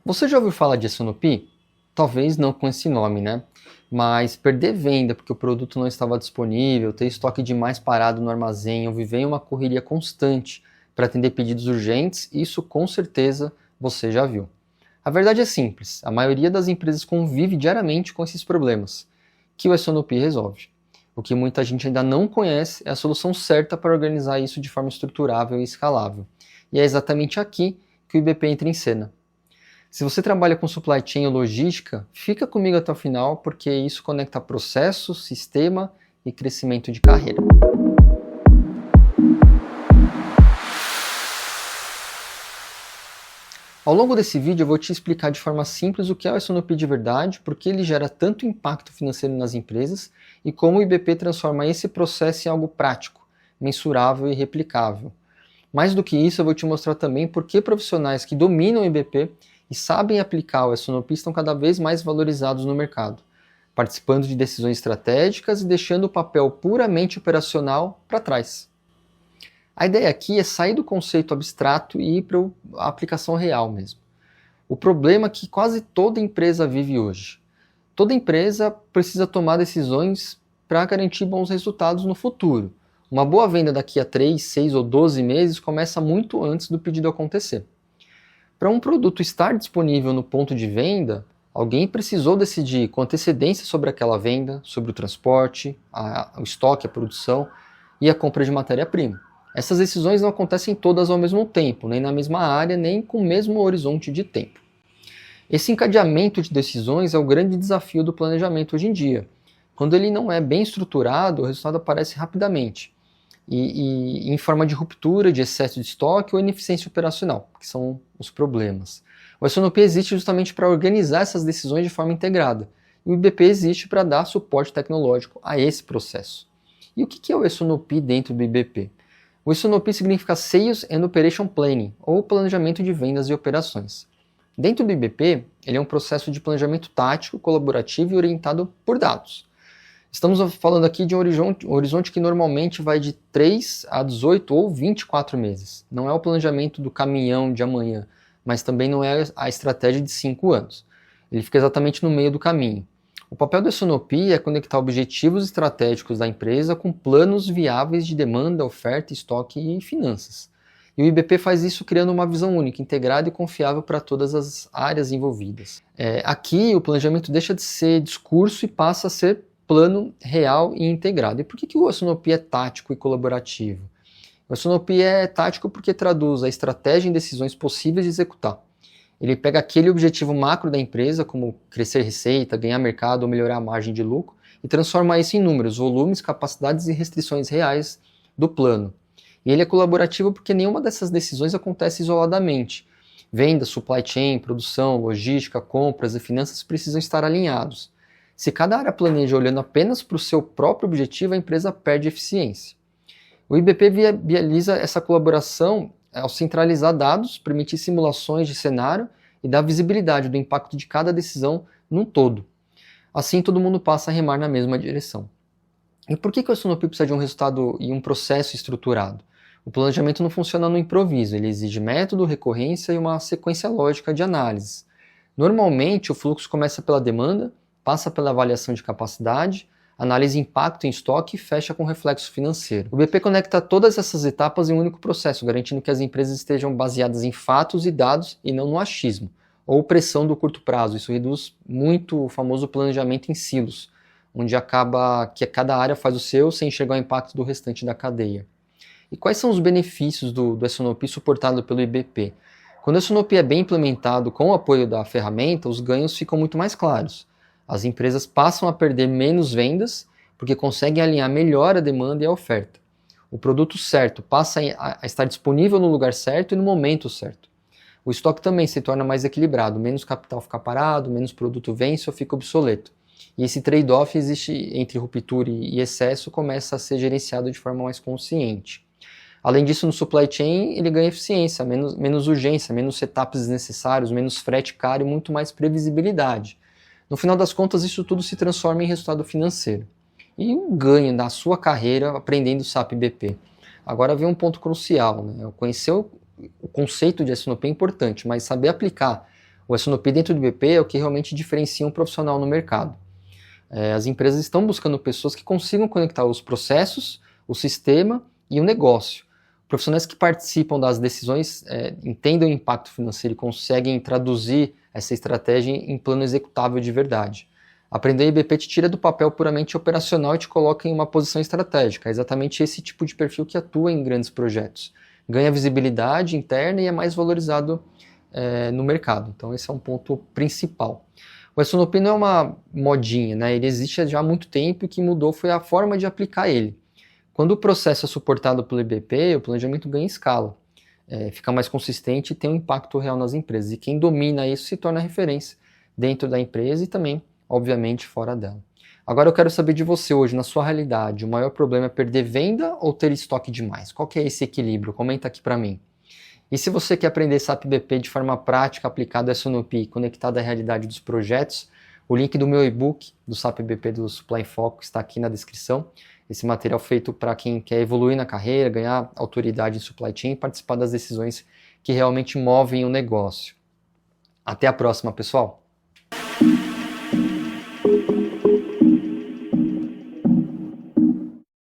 Você já ouviu falar de S&OP? Talvez não com esse nome, né? Mas perder venda porque o produto não estava disponível, ter estoque demais parado no armazém ou viver em uma correria constante para atender pedidos urgentes, isso com certeza você já viu. A verdade é simples, a maioria das empresas convive diariamente com esses problemas, que o S&OP resolve. O que muita gente ainda não conhece é a solução certa para organizar isso de forma estruturável e escalável. E é exatamente aqui que o IBP entra em cena. Se você trabalha com supply chain ou logística, fica comigo até o final, porque isso conecta processo, sistema e crescimento de carreira. Ao longo desse vídeo eu vou te explicar de forma simples o que é o S&OP de verdade, por que ele gera tanto impacto financeiro nas empresas e como o IBP transforma esse processo em algo prático, mensurável e replicável. Mais do que isso, eu vou te mostrar também por que profissionais que dominam o IBP e sabem aplicar o S&OP estão cada vez mais valorizados no mercado, participando de decisões estratégicas e deixando o papel puramente operacional para trás. A ideia aqui é sair do conceito abstrato e ir para a aplicação real mesmo. O problema é que quase toda empresa vive hoje. Toda empresa precisa tomar decisões para garantir bons resultados no futuro. Uma boa venda daqui a 3, 6 ou 12 meses começa muito antes do pedido acontecer. Para um produto estar disponível no ponto de venda, alguém precisou decidir com antecedência sobre aquela venda, sobre o transporte, o estoque, a produção e a compra de matéria-prima. Essas decisões não acontecem todas ao mesmo tempo, nem na mesma área, nem com o mesmo horizonte de tempo. Esse encadeamento de decisões é o grande desafio do planejamento hoje em dia. Quando ele não é bem estruturado, o resultado aparece rapidamente. E em forma de ruptura, de excesso de estoque ou ineficiência operacional, que são os problemas. O S&OP existe justamente para organizar essas decisões de forma integrada, e o IBP existe para dar suporte tecnológico a esse processo. E o que é o S&OP dentro do IBP? O S&OP significa Sales and Operation Planning, ou planejamento de vendas e operações. Dentro do IBP, ele é um processo de planejamento tático, colaborativo e orientado por dados. Estamos falando aqui de um horizonte que normalmente vai de 3 a 18 ou 24 meses. Não é o planejamento do caminhão de amanhã, mas também não é a estratégia de 5 anos. Ele fica exatamente no meio do caminho. O papel do S&OP é conectar objetivos estratégicos da empresa com planos viáveis de demanda, oferta, estoque e finanças. E o IBP faz isso criando uma visão única, integrada e confiável para todas as áreas envolvidas. Aqui o planejamento deixa de ser discurso e passa a ser plano real e integrado. E por que o S&OP é tático e colaborativo? O S&OP é tático porque traduz a estratégia em decisões possíveis de executar. Ele pega aquele objetivo macro da empresa, como crescer receita, ganhar mercado ou melhorar a margem de lucro, e transforma isso em números, volumes, capacidades e restrições reais do plano. E ele é colaborativo porque nenhuma dessas decisões acontece isoladamente. Venda, supply chain, produção, logística, compras e finanças precisam estar alinhados. Se cada área planeja olhando apenas para o seu próprio objetivo, a empresa perde eficiência. O IBP viabiliza essa colaboração ao centralizar dados, permitir simulações de cenário e dar visibilidade do impacto de cada decisão num todo. Assim, todo mundo passa a remar na mesma direção. E por que o S&OP precisa de um resultado e um processo estruturado? O planejamento não funciona no improviso, ele exige método, recorrência e uma sequência lógica de análise. Normalmente, o fluxo começa pela demanda, passa pela avaliação de capacidade, analisa impacto em estoque e fecha com reflexo financeiro. O IBP conecta todas essas etapas em um único processo, garantindo que as empresas estejam baseadas em fatos e dados e não no achismo, ou pressão do curto prazo. Isso reduz muito o famoso planejamento em silos, onde acaba que cada área faz o seu sem enxergar o impacto do restante da cadeia. E quais são os benefícios do S&OP suportado pelo IBP? Quando o S&OP é bem implementado com o apoio da ferramenta, os ganhos ficam muito mais claros. As empresas passam a perder menos vendas porque conseguem alinhar melhor a demanda e a oferta. O produto certo passa a estar disponível no lugar certo e no momento certo. O estoque também se torna mais equilibrado, menos capital fica parado, menos produto vence ou fica obsoleto. E esse trade-off existe entre ruptura e excesso começa a ser gerenciado de forma mais consciente. Além disso, no supply chain ele ganha eficiência, menos urgência, menos setups desnecessários, menos frete caro e muito mais previsibilidade. No final das contas, isso tudo se transforma em resultado financeiro. E um ganho da sua carreira aprendendo SAP IBP. Agora vem um ponto crucial, né? Conhecer o conceito de S&OP é importante, mas saber aplicar O S&OP dentro do IBP é o que realmente diferencia um profissional no mercado. As empresas estão buscando pessoas que consigam conectar os processos, o sistema e o negócio. Profissionais que participam das decisões entendem o impacto financeiro e conseguem traduzir essa estratégia em plano executável de verdade. Aprender IBP te tira do papel puramente operacional e te coloca em uma posição estratégica. É exatamente esse tipo de perfil que atua em grandes projetos. Ganha visibilidade interna e é mais valorizado no mercado. Então esse é um ponto principal. O S&OP não é uma modinha, né? Ele existe já há muito tempo e o que mudou foi a forma de aplicar ele. Quando o processo é suportado pelo IBP, o planejamento ganha escala, fica mais consistente e tem um impacto real nas empresas. E quem domina isso se torna referência dentro da empresa e também, obviamente, fora dela. Agora eu quero saber de você hoje, na sua realidade, o maior problema é perder venda ou ter estoque demais? Qual que é esse equilíbrio? Comenta aqui para mim. E se você quer aprender SAP IBP de forma prática, aplicado ao S&OP, conectado à realidade dos projetos, o link do meu e-book do SAP IBP do Supply em Foco está aqui na descrição. Esse material feito para quem quer evoluir na carreira, ganhar autoridade em supply chain e participar das decisões que realmente movem o negócio. Até a próxima, pessoal!